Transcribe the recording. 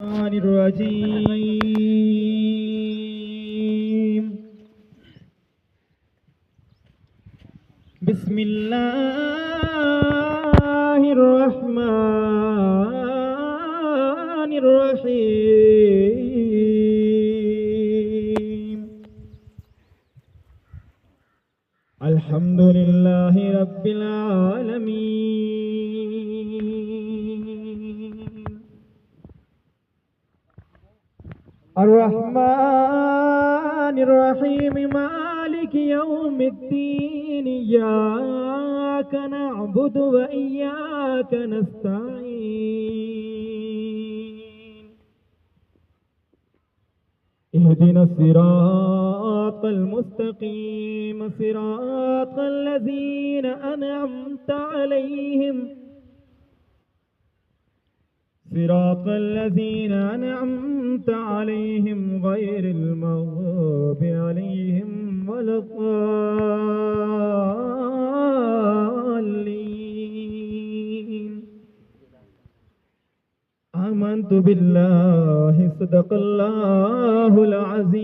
الرحمن الرجيم بسم الله الرحمن الرحيم الحمد لله رب العالمين الرحمن الرحيم مالك يوم الدين إياك نعبد وإياك نستعين اهدنا الصراط المستقيم صراط الذين أنعمت عليهم غير المغضوب عليهم ولا الضالين آمنت بالله صدق الله العظيم